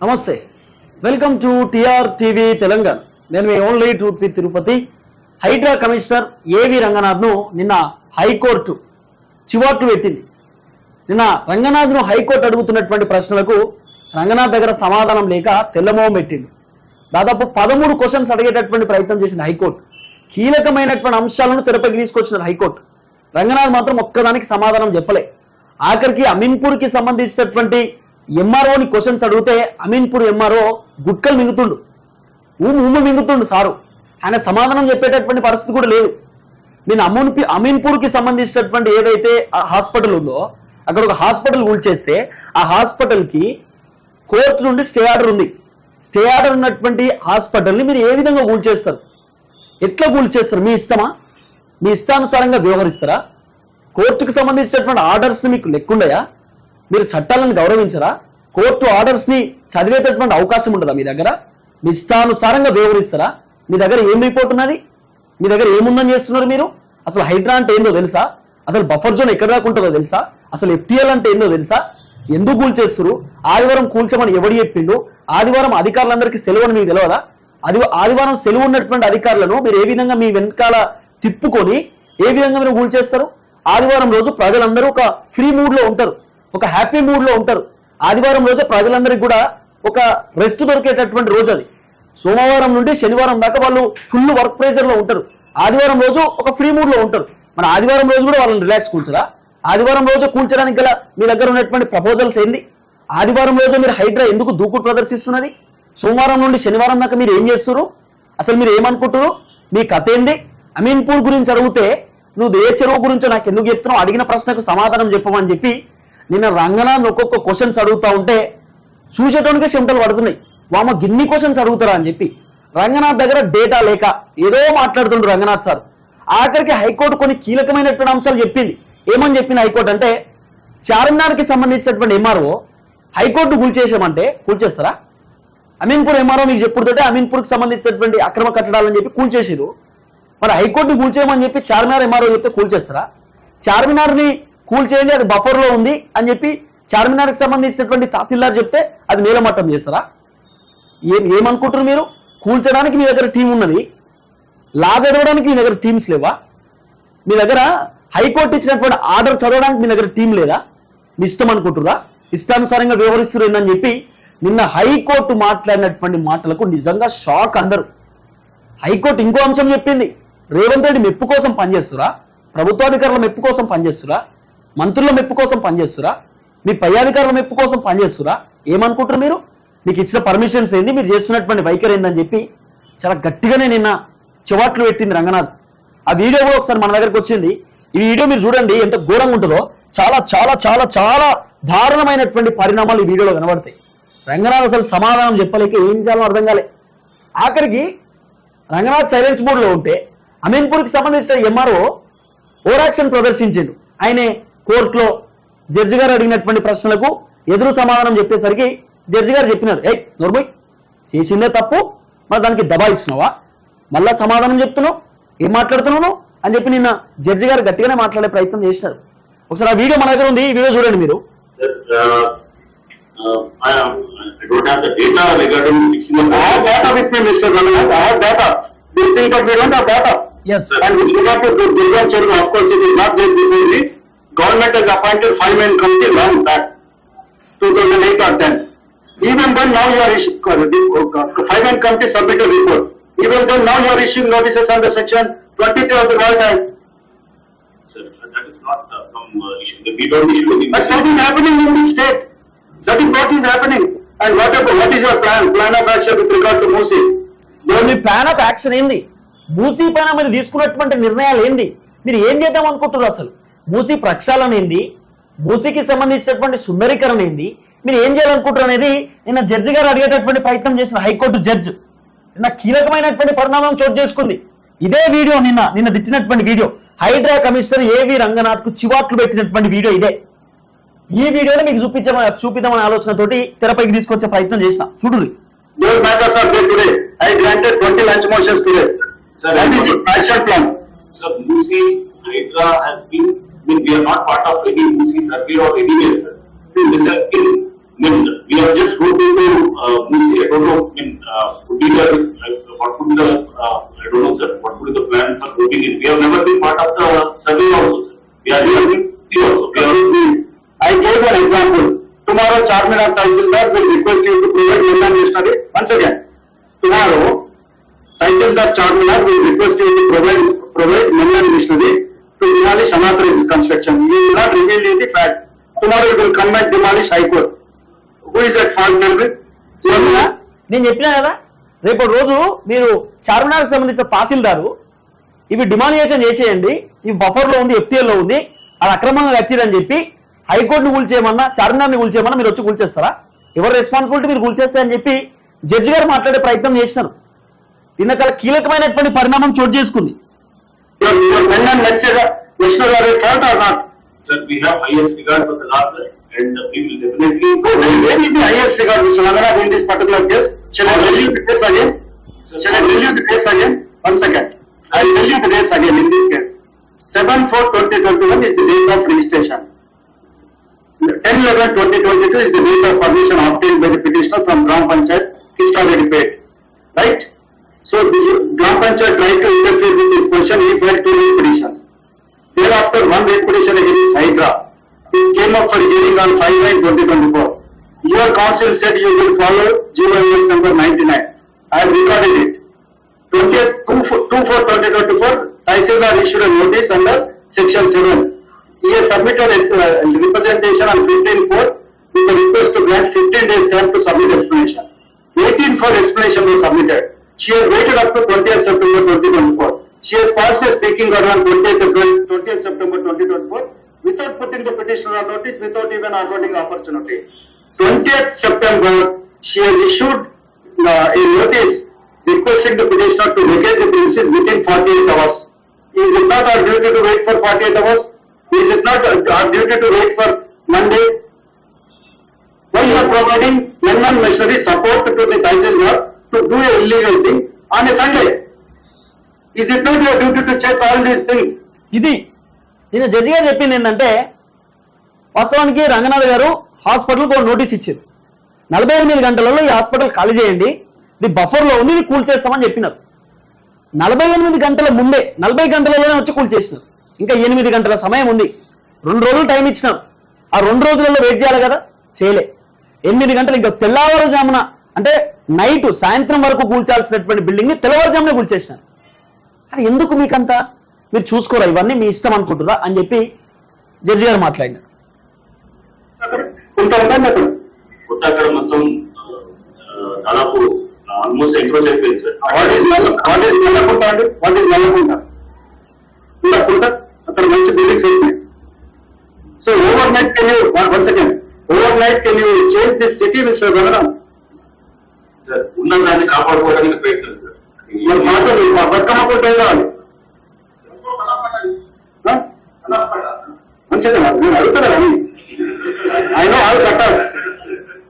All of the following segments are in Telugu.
నమస్తే, welcome to TR TV Telangana. నేను మీ only truth with Tirupati. Hydraa commissioner AV రంగనాథ్ను నిన్న హైకోర్టు చివాట్లు పెట్టింది. నిన్న రంగనాథ్ను హైకోర్టు అడుగుతున్నటువంటి ప్రశ్నలకు రంగనాథ్ దగ్గర సమాధానం లేక తెల్లమోహం పెట్టింది. దాదాపు 13 క్వశ్చన్స్ అడిగేటటువంటి ప్రయత్నం చేసింది హైకోర్టు. కీలకమైనటువంటి అంశాలను తెరపైకి తీసుకొచ్చినారు హైకోర్టు. రంగనాథ్ మాత్రం ఒక్కదానికి సమాధానం చెప్పలే. ఆఖరికి అమీన్పూర్కి సంబంధించినటువంటి ఎంఆర్ఓని క్వశ్చన్స్ అడిగితే అమీన్పూర్ ఎంఆర్ఓ గుట్కలు మింగుతుండు, ఊము మింగుతుండు సారు. ఆయన సమాధానం చెప్పేటటువంటి పరిస్థితి కూడా లేదు. నేను అమీన్పూర్కి సంబంధించినటువంటి ఏదైతే హాస్పిటల్ ఉందో అక్కడ ఒక హాస్పిటల్ కూల్చేస్తే ఆ హాస్పిటల్కి కోర్టు నుండి స్టే ఆర్డర్ ఉంది. స్టే ఆర్డర్ ఉన్నటువంటి హాస్పిటల్ని మీరు ఏ విధంగా కూల్చేస్తారు? ఎట్లా కూల్చేస్తారు? మీ ఇష్టమా? మీ ఇష్టానుసారంగా వ్యవహరిస్తారా? కోర్టుకు సంబంధించినటువంటి ఆర్డర్స్ని మీకు లెక్కుండయా? మీరు చట్టాలను గౌరవించరా? కోర్టు ఆర్డర్స్ని చదివేటటువంటి అవకాశం ఉండదా మీ దగ్గర? మీ ఇష్టానుసారంగా వ్యవహరిస్తారా? మీ దగ్గర ఏం రిపోర్ట్ ఉన్నది? మీ దగ్గర ఏముందని చేస్తున్నారు మీరు? అసలు హైడ్రా అంటే ఏందో తెలుసా? అసలు బఫర్ జోన్ ఎక్కడ దాకా ఉంటుందో తెలుసా? అసలు FTL అంటే ఏందో తెలుసా? ఎందుకు కూల్చేస్తున్నారు? ఆదివారం కూల్చమని ఎవడు చెప్పిండు? ఆదివారం అధికారులందరికీ సెలవు అని మీకు తెలియదా? ఆదివారం సెలవు ఉన్నటువంటి అధికారులను మీరు ఏ విధంగా మీ వెనకాల తిప్పుకొని ఏ విధంగా మీరు కూల్చేస్తారు? ఆదివారం రోజు ప్రజలందరూ ఒక ఫ్రీ మూడ్ లో ఉంటారు, ఒక హ్యాపీ మూడ్ లో ఉంటారు. ఆదివారం రోజు ప్రజలందరికీ కూడా ఒక రెస్ట్ దొరికేటటువంటి రోజు అది. సోమవారం నుండి శనివారం దాకా వాళ్ళు ఫుల్ వర్క్ ప్రెషర్ లో ఉంటారు. ఆదివారం రోజు ఒక ఫ్రీ మూడ్ లో ఉంటారు. మన ఆదివారం రోజు కూడా వాళ్ళని రిలాక్స్ కూల్చరా? ఆదివారం రోజు కూల్చడానికి గల మీ దగ్గర ఉన్నటువంటి ప్రపోజల్స్ ఏంది? ఆదివారం రోజు మీరు హైడ్రా ఎందుకు దూకుడు ప్రదర్శిస్తున్నది? సోమవారం నుండి శనివారం దాకా మీరు ఏం చేస్తున్నారు? అసలు మీరు ఏమనుకుంటున్నారు? మీ కథ ఏంది? అమీన్పూర్ గురించి అడిగితే నువ్వు ఏ చెరువు గురించో నాకు ఎందుకు చెప్తున్నావు? అడిగిన ప్రశ్నకు సమాధానం చెప్పమని చెప్పి నిన్న రంగనాథ్ ఒక్కొక్క క్వశ్చన్స్ అడుగుతా ఉంటే చూసేటోనికే చెమటలు పడుతున్నాయి. వామ గిన్ని క్వశ్చన్స్ అడుగుతారా అని చెప్పి. రంగనాథ్ దగ్గర డేటా లేక ఏదో మాట్లాడుతుండ్రు రంగనాథ్ సార్. ఆఖరికి హైకోర్టు కొన్ని కీలకమైనటువంటి అంశాలు చెప్పింది. ఏమని చెప్పింది హైకోర్టు అంటే, చార్మినార్కి సంబంధించినటువంటి ఎంఆర్ఓ హైకోర్టు కూల్చేసామంటే కూల్చేస్తారా? అమీన్పూర్ ఎంఆర్ఓ మీకు చెప్పుడుతోటే అమీన్పూర్కి సంబంధించినటువంటి అక్రమ కట్టడాలని చెప్పి కూల్చేసారు. మరి హైకోర్టుని కూల్చేయమని చెప్పి చార్మినార్ ఎంఆర్ఓ చెప్తే కూల్చేస్తారా? చార్మినార్ని కూల్చేయండి, అది బఫర్లో ఉంది అని చెప్పి చార్మినార్కి సంబంధించినటువంటి తహసీల్దార్ చెప్తే అది నీలమట్టం చేస్తారా? ఏమనుకుంటారు మీరు? కూల్చడానికి మీ దగ్గర టీం ఉన్నది, లా చదవడానికి మీ దగ్గర టీమ్స్ లేవా? మీ దగ్గర హైకోర్టు ఇచ్చినటువంటి ఆర్డర్ చదవడానికి మీ దగ్గర టీం లేదా? మీ ఇష్టం అనుకుంటురా? ఇష్టానుసారంగా వ్యవహరిస్తున్నారు అని చెప్పి నిన్న హైకోర్టు మాట్లాడినటువంటి మాటలకు నిజంగా షాక్ అందరు. హైకోర్టు ఇంకో అంశం చెప్పింది. రేవంత్ రెడ్డి మెప్పు కోసం పనిచేస్తురా? ప్రభుత్వాధికారుల మెప్పు కోసం పనిచేస్తురా? మంత్రుల మెప్పు కోసం పనిచేస్తురా? మీ పై అధికారుల మెప్పు కోసం పనిచేస్తురా? ఏమనుకుంటారు మీరు? మీకు ఇచ్చిన పర్మిషన్స్ ఏంది? మీరు చేస్తున్నటువంటి వైఖరి ఏందని చెప్పి చాలా గట్టిగానే నిన్న చివాట్లు పెట్టింది రంగనాథ్. ఆ వీడియో కూడా ఒకసారి మన దగ్గరకు వచ్చింది. ఈ వీడియో మీరు చూడండి ఎంత ఘోరంగా ఉంటుందో. చాలా చాలా చాలా చాలా దారుణమైనటువంటి పరిణామాలు ఈ వీడియోలో కనబడతాయి. రంగనాథ్ అసలు సమాధానం చెప్పలేక ఏం చేయాలో అర్థం కాలే. ఆఖరికి రంగనాథ్ సైలెన్స్ మోడ్లో ఉంటే అమీన్పూర్కి సంబంధించిన ఎంఆర్ఓ ఓవరాక్షన్ ప్రదర్శించిండు. ఆయనే కోర్టులో జడ్జి గారు అడిగినటువంటి ప్రశ్నలకు ఎదురు సమాధానం చెప్పేసరికి జడ్జి గారు చెప్పినారు, నోర్మోయ్ చేసిందే తప్పు, మరి దానికి దబాయిస్తున్నావా? మళ్ళా సమాధానం చెప్తున్నావు, ఏం మాట్లాడుతున్నావు అని చెప్పి నిన్న జడ్జి గారు గట్టిగానే మాట్లాడే ప్రయత్నం చేసినారు. ఒకసారి ఆ వీడియో మన దగ్గర ఉంది, ఈ వీడియో చూడండి మీరు. I don't have the data regarding fixing the. I have data with me, Mr. Ramanan. I have data. This thing that we don't have data. Yes. And with regard to Durgan Cheru, of course, it is not there before me. Government has appointed 5-man committee long back, 2008 or 10. Even then, now you are issuing 5-man committee submitted report. Even then, now you are issuing notices under section 23 of the Royal Act. Sir, that is not from issue. We don't issue the. That's what is happening in the state. That is what is happening. And what is your plan of action with regard to Musi? Me plan of action ఏంది? మూసీ పైన మీరు తీసుకున్నటువంటి నిర్ణయాలు ఏంది? మీరు ఏం చేద్దాం అనుకుంటున్నారు? అసలు మూసీ ప్రక్షాళన ఏంది? మూసీకి సంబంధించినటువంటి సుందరీకరణ ఏంది? మీరు ఏం చేయాలనుకుంటారు అనేది నిన్న జడ్జి గారు అడిగేటటువంటి ప్రయత్నం చేసిన హైకోర్టు జడ్జ్ నిన్న కీలకమైనటువంటి పరిణామం చోటు చేసుకుంది. ఇదే వీడియో నిన్న తెచ్చినటువంటి వీడియో, హైడ్రా కమిషనర్ ఏవి రంగనాథ్ కు చివాట్లు పెట్టినటువంటి వీడియో ఇదే. ఈ వీడియోని మీకు చూపిద్దామనే ఆలోచనతోటి తెరపైకి తీసుకొచ్చే ప్రయత్నం చేసిన. చూడండి. Those matters are there today. I granted 20 lunch motions today. Sir, that is the action plan. Sir, Musi Hydra has been. We are not part of any Musi circle or anywhere, sir. Mr. mean, we are just hoping to, I don't know, I mean, what would be the, I don't know, sir, what would be the plan for hoping it? We have never been part of the survey also, sir. We are here also. I gave an example. Tomorrow, Charminar Tahsildar will request you to provide Menman Missionary. Once again, tomorrow, Tahsildar Charminar will request you to provide Menman Missionary to demolish another construction. You will not reveal the fact. Tomorrow it will come and demolish High Court. Who is at fault there? నేను చెప్పినా కదా, రేపు రోజు మీరు చార్మినార్కి సంబంధించిన తహసీల్దారు ఇవి డిమాలియేషన్ చేసేయండి, ఇవి బఫర్లో ఉంది, ఎఫ్టీఎల్లో ఉంది, అది అక్రమంగా కట్టిరని చెప్పి హైకోర్టును కూల్చేయమన్నా చార్మినార్ని కూల్చేయమన్నా మీరు వచ్చి కూల్చేస్తారా? ఎవరు రెస్పాన్సిబిలిటీ మీరు కూల్చేస్తారని చెప్పి జడ్జి గారు మాట్లాడే ప్రయత్నం చేసినారు. నిన్న చాలా కీలకమైనటువంటి పరిణామం చోటు చేసుకుంది. Sir, we have highest regard for the law, sir, and we will definitely go. Where is the highest regard, Mr. Ranganath, in this particular case? Shall I tell you the case again? Shall I tell you the case again? 1 second. I will tell you the dates again in this case. 7/4/2021 is the date of registration. 10/11/2022 is the date of permission obtained by the petitioner from Gram Panchayat, Kishtadipet. Right? So the Gram Panchayat tried to interfere with this question. He filed 2 petitions. Thereafter, 1 petition against Hydra. It came up for hearing on 5/9/2024. Your counsel said you will follow GOS number 99. I have recorded it. 2/4/2024, Tahsildar issued a notice under Section 7. He has submitted a representation on 15/4 with a request to grant 15 days time to submit explanation. 18/4 explanation was submitted. She has waited up to 20th September 2024. She has passed a speaking order on 20th September 2024 without putting the petitioner on notice, without even affording opportunity. 20th September, she has issued a notice requesting the petitioner to vacate the premises within 48 hours. Is it not our duty to wait for 48 hours? Is it not our duty to wait for Monday? Why you are providing Menman Missionary support to the Tahsildar to do a illegal thing on a Sunday? Is it not your duty to check all these things? ఇది నేను జడ్జి గారు చెప్పింది ఏంటంటే, వాస్తవానికి రంగనాథ్ గారు హాస్పిటల్కి ఒక నోటీస్ ఇచ్చారు. 48 గంటలలో ఈ హాస్పిటల్ ఖాళీ చేయండి, ఇది బఫర్లో ఉంది, ఇది కూల్ చేస్తామని చెప్పినారు. 48 గంటల ముందే 40 గంటలలోనే వచ్చి కూల్ చేసినారు. ఇంకా 8 గంటల సమయం ఉంది. 2 రోజులు టైం ఇచ్చినారు. ఆ 2 రోజులలో వెయిట్ చేయాలి కదా, చేయలే. 8 గంటలు ఇంకా తెల్లవారుజామున, అంటే నైట్ సాయంత్రం వరకు కూల్చాల్సినటువంటి బిల్డింగ్ని తెల్లవారుజామునే కూల్చేసినారు. అది ఎందుకు మీకంతా, మీరు చూసుకోరా, ఇవన్నీ మీ ఇష్టం అనుకుంటురా అని చెప్పి జడ్జి గారు మాట్లాడినారు. అక్కడ మొత్తం దాదాపు ఆల్మోస్ట్ ఎంక్రోచ్ అయిపోయింది సార్. అక్కడ మంచి బిల్డింగ్స్ అయిపోయి. So over night can you, one second, over night can you change this city, mister Ramana? Sir ఉన్న దాన్ని కాపాడుకోవడానికి ప్రయత్నం సార్. మాట్లాడు, బతుకమ్మకు టైం కావాలి. మంచిగా నేను అడుగుతాను. I know all cutters.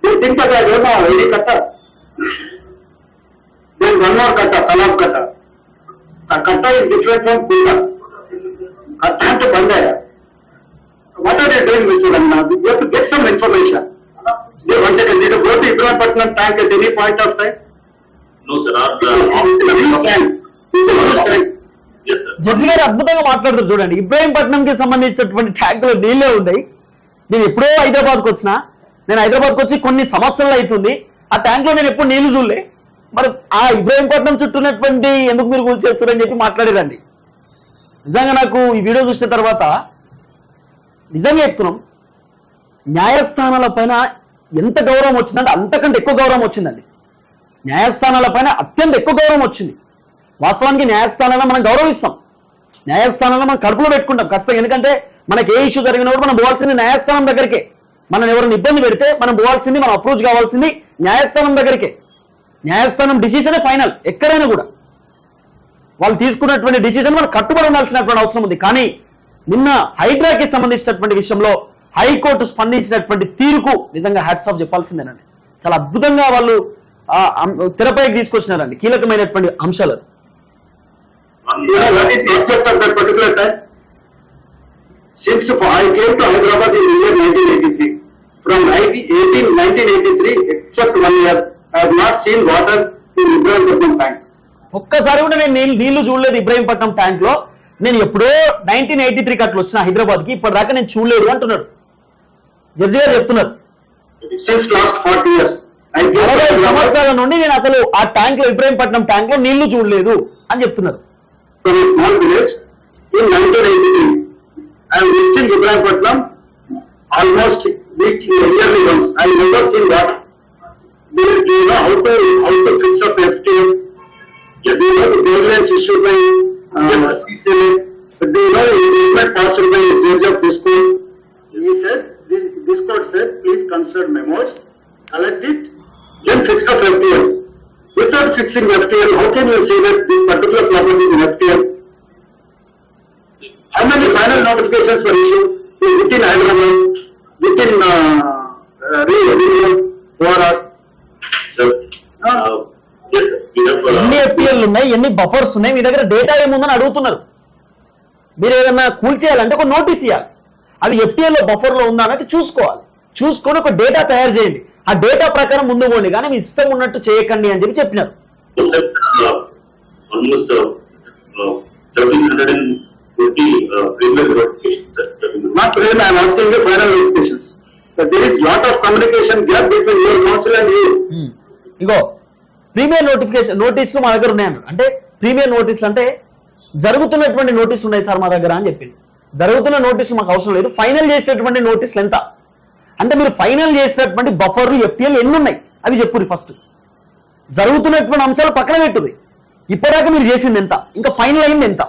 You think that I don't know any cutter? There is one more cutter, Talab cutter. A cutter is different from Kuta. Cutter to Bandaya. What are they doing, Mr. Ranganath? You have to get some information. One second, did you go to Ibrahimapatnam tank at any point of time? No, sir. Yes, sir. Judge గారు అద్భుతంగా మాట్లాడుతారు చూడండి. ఇబ్రాహీంపట్నంకి సంబంధించినటువంటి ట్యాంకులు నీళ్ళే ఉన్నాయి. నేను ఎప్పుడో హైదరాబాద్కి వచ్చినా, నేను హైదరాబాద్కి వచ్చి కొన్ని సంవత్సరాలు అవుతుంది, ఆ ట్యాంక్లో నేను ఎప్పుడు నీళ్లు చూడలే. మరి ఆ ఇబ్రాహీంపట్నం చుట్టూ ఉన్నటువంటి ఎందుకు మీరు కూల్చేస్తారని చెప్పి మాట్లాడేదండి. నిజంగా నాకు ఈ వీడియో చూసిన తర్వాత నిజంగా చెప్తున్నాం, న్యాయస్థానాల పైన ఎంత గౌరవం వచ్చిందంటే అంతకంటే ఎక్కువ గౌరవం వచ్చిందండి. న్యాయస్థానాల పైన అత్యంత ఎక్కువ గౌరవం వచ్చింది. వాస్తవానికి న్యాయస్థానాలను మనం గౌరవిస్తాం, న్యాయస్థానాలను మనం కడుపులో పెట్టుకుంటాం ఖచ్చితంగా. ఎందుకంటే మనకి ఏ ఇష్యూ జరిగినప్పుడు మనం పోవాల్సింది న్యాయస్థానం దగ్గరికే. మనం ఎవరిని ఇబ్బంది పెడితే మనం పోవాల్సింది, మనం అప్రోచ్ కావాల్సింది న్యాయస్థానం దగ్గరికే. న్యాయస్థానం డిసిషనే ఫైనల్ ఎక్కడైనా కూడా. వాళ్ళు తీసుకున్నటువంటి డిసిషన్ మనం కట్టుబడి ఉండాల్సినటువంటి అవసరం ఉంది. కానీ నిన్న హైడ్రాకి సంబంధించినటువంటి విషయంలో హైకోర్టు స్పందించినటువంటి తీరుకు నిజంగా హ్యాట్స్ ఆఫ్ చెప్పాల్సిందేనండి. చాలా అద్భుతంగా వాళ్ళు తెరపైకి తీసుకొచ్చినారండి కీలకమైనటువంటి అంశాలు. What is the object of that particular time? Since I came to Hyderabad in the year 1983, from 1983 except 1 year. I have not seen water in Ibrahimpatnam tank. ఒక్కసారి కూడా నేను నీళ్లు చూడలేదు ఇబ్రహీంపట్నం ట్యాంక్ లో. నేను ఎప్పుడో 1983 అట్లా వచ్చిన హైదరాబాద్ కి, ఇప్పటిదాకా నేను చూడలేదు అంటున్నాడు జడ్జి గారు చెప్తున్నారు. Since last 40 years. 40 సంవత్సరాల నుండి నేను అసలు ఆ ట్యాంక్ లో ఇబ్రహీంపట్నం ట్యాంక్ లో నీళ్లు చూడలేదు అని చెప్తున్నారు. From a small village in 1983. I am visiting Ibrahimpatnam almost weekly, yearly once. I have never seen water. Do you know how to fix up FTM? Yes. Do you know the guidelines issued by CCLA? Do you know it is not passed by a judge of this court? He said, this court said, please consider memos, collect it, then fix up FTM. Without fixing FTM, how can you say that this particular property is in FTM? How many final notifications were issued within Hyderabad, within ORR? ఎన్ని ఎఫ్టీఎల్ ఉన్నాయి, ఎన్ని బఫర్స్ ఉన్నాయి, మీ దగ్గర డేటా ఏముందని అడుగుతున్నారు. మీరు ఏదన్నా కూల్చేయాలంటే ఒక నోటీస్ ఇవ్వాలి. అది ఎఫ్టీఎల్ లో బఫర్ లో ఉందా అనేది చూసుకోవాలి. చూసుకొని ఒక డేటా తయారు చేయండి. ఆ డేటా ప్రకారం ముందు పోండి, కానీ మీ ఇష్టం ఉన్నట్టు చేయకండి అని చెప్పి చెప్పినారు. Not really, I am asking you final notifications. But there is lot of communication gap between your council and you. ఇగో ప్రీమియర్ నోటీసులు మా దగ్గర ఉన్నాయన్నారు. అంటే ప్రీమియర్ నోటీసులు అంటే జరుగుతున్నటువంటి నోటీసులు ఉన్నాయి సార్ మా దగ్గర అని చెప్పింది. జరుగుతున్న నోటీసులు మాకు అవసరం లేదు, ఫైనల్ చేసినటువంటి నోటీసులు ఎంత అంటే మీరు ఫైనల్ చేసినటువంటి బఫర్లు ఎఫ్టీఎల్ ఎన్ని ఉన్నాయి అవి చెప్పుర్రి. ఫస్ట్ జరుగుతున్నటువంటి అంశాలు పక్కన పెట్టుది. ఇప్పటిదాకా మీరు చేసింది ఎంత, ఇంకా ఫైనల్ అయింది ఎంత,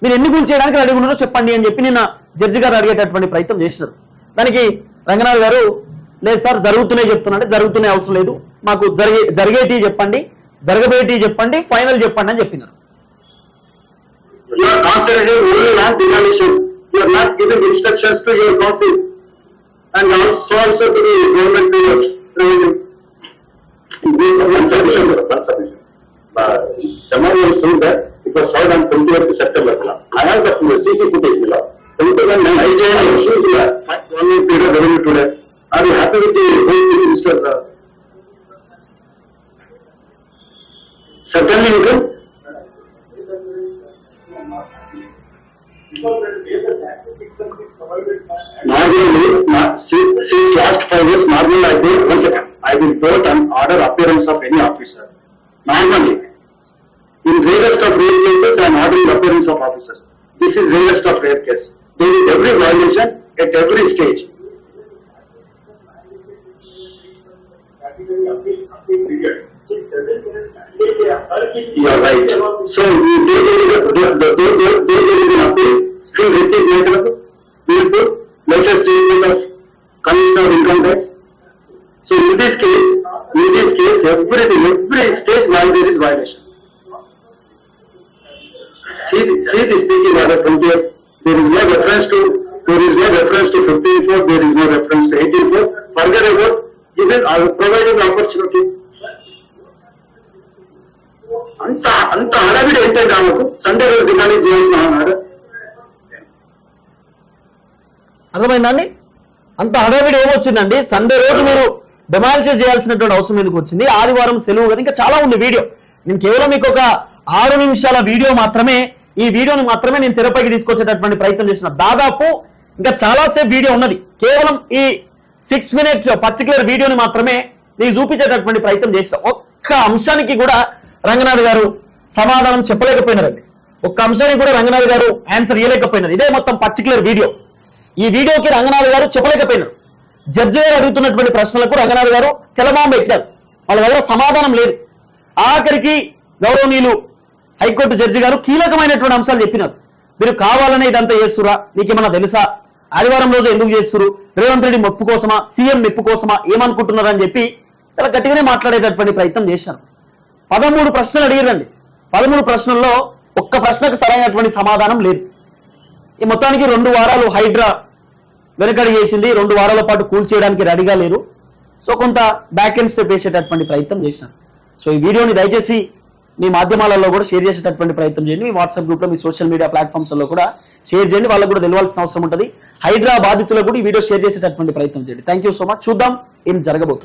మీరు ఎన్ని కూల్ చేయడానికి రెడీ ఉన్నారో చెప్పండి అని చెప్పి నిన్న జడ్జి గారు అడిగేటటువంటి ప్రయత్నం చేసినారు. దానికి రంగనాథ్ గారు లేదు సార్ జరుగుతున్నాయి చెప్తున్నాంటే జరుగుతున్నాయి అవసరం లేదు, మాకు జరిగేటి చెప్పండి, జరగబోయేటి చెప్పండి, ఫైనల్ చెప్పండి అని చెప్పినారు. You are considering only land demolitions. You are not giving instructions to your council and also to the government revenue. Someone will say that it was shot on 28th September. I have the CC footage below. I joined issues only period revenue today. Are you happy with the whole thing, Mr. Certainly you can. Normally, since last 5 years, normally I will vote on order appearance of any officer. Normally, in rarest of rare cases, I am ordering appearance of officers. This is rarest of rare case. There is every violation at every stage. You are right. So, there is an appeal. Still repeat later. We will put latest statement of Commissioner of Income Tax. So, in this case, every stage while there is violation. See the speaking order 28. There is no reference to 15.4. There is no reference to 18.4. Further about even providing opportunity. అంత హడావిడి ఏంటంటే ఆమెకు సండే రోజు డిమాండ్ చేయాల్సిన ఆర్డర్. అర్థమైందండి? అంత హడావిడి ఏమొచ్చిందండి? సండే రోజు మీరు డిమాండ్ చేయాల్సినటువంటి అవసరం ఎందుకు వచ్చింది? ఆదివారం సెలవు కదా, ఇంకా చాలా ఉంది వీడియో. నేను కేవలం మీకు ఒక 6 నిమిషాల వీడియో మాత్రమే, ఈ వీడియోని మాత్రమే నేను తెరపైకి తీసుకొచ్చేటటువంటి ప్రయత్నం చేసిన. దాదాపు ఇంకా చాలాసేపు వీడియో ఉన్నది. కేవలం ఈ 6 మినిట్స్ పర్టికులర్ వీడియోని మాత్రమే నేను చూపించేటటువంటి ప్రయత్నం చేసిన. ఒక్క అంశానికి కూడా రంగనాథ్ గారు సమాధానం చెప్పలేకపోయినారండి. ఒక్క అంశానికి కూడా రంగనాథ్ గారు ఆన్సర్ ఇవ్వలేకపోయినారు. ఇదే మొత్తం పర్టికులర్ వీడియో. ఈ వీడియోకి రంగనాథ్ గారు చెప్పలేకపోయినారు. జడ్జి గారు అడుగుతున్నటువంటి ప్రశ్నలకు రంగనాథ్ గారు తెలమాం పెట్టారు. వాళ్ళ దగ్గర సమాధానం లేదు. ఆఖరికి గౌరవనీయులు హైకోర్టు జడ్జి గారు కీలకమైనటువంటి అంశాలు చెప్పినారు. మీరు కావాలనే ఇదంతా చేస్తురా, నీకేమన్నా తెలుసా, ఆదివారం రోజు ఎందుకు చేస్తున్నారు, రేవంత్ రెడ్డి మెప్పు కోసమా, సీఎం మెప్పు కోసమా, ఏమనుకుంటున్నారు అని చెప్పి చాలా గట్టిగానే మాట్లాడేటటువంటి ప్రయత్నం చేశారు. 13 ప్రశ్నలు అడిగారండి. 13 ప్రశ్నల్లో ఒక్క ప్రశ్నకు సరైనటువంటి సమాధానం లేదు. ఈ మొత్తానికి 2 వారాలు హైడ్రా వెనకడి చేసింది. 2 వారాల పాటు కూల్ చేయడానికి రెడీగా లేరు. సో కొంత బ్యాక్ ఎండ్ స్టెప్ వేసేటటువంటి ప్రయత్నం చేశారు. సో ఈ వీడియోని దయచేసి మీ మాధ్యమాలలో కూడా షేర్ చేసేటటువంటి ప్రయత్నం చేయండి. మీ వాట్సాప్ గ్రూప్లో, మీ సోషల్ మీడియా ప్లాట్ఫామ్స్లో కూడా షేర్ చేయండి. వాళ్ళకు కూడా తెలియాల్సిన అవసరం ఉంటుంది. హైడ్రా బాధితులకు కూడా ఈ వీడియో షేర్ చేసేటటువంటి ప్రయత్నం చేయండి. Thank you so much. చూద్దాం ఏం జరగబోతుంది.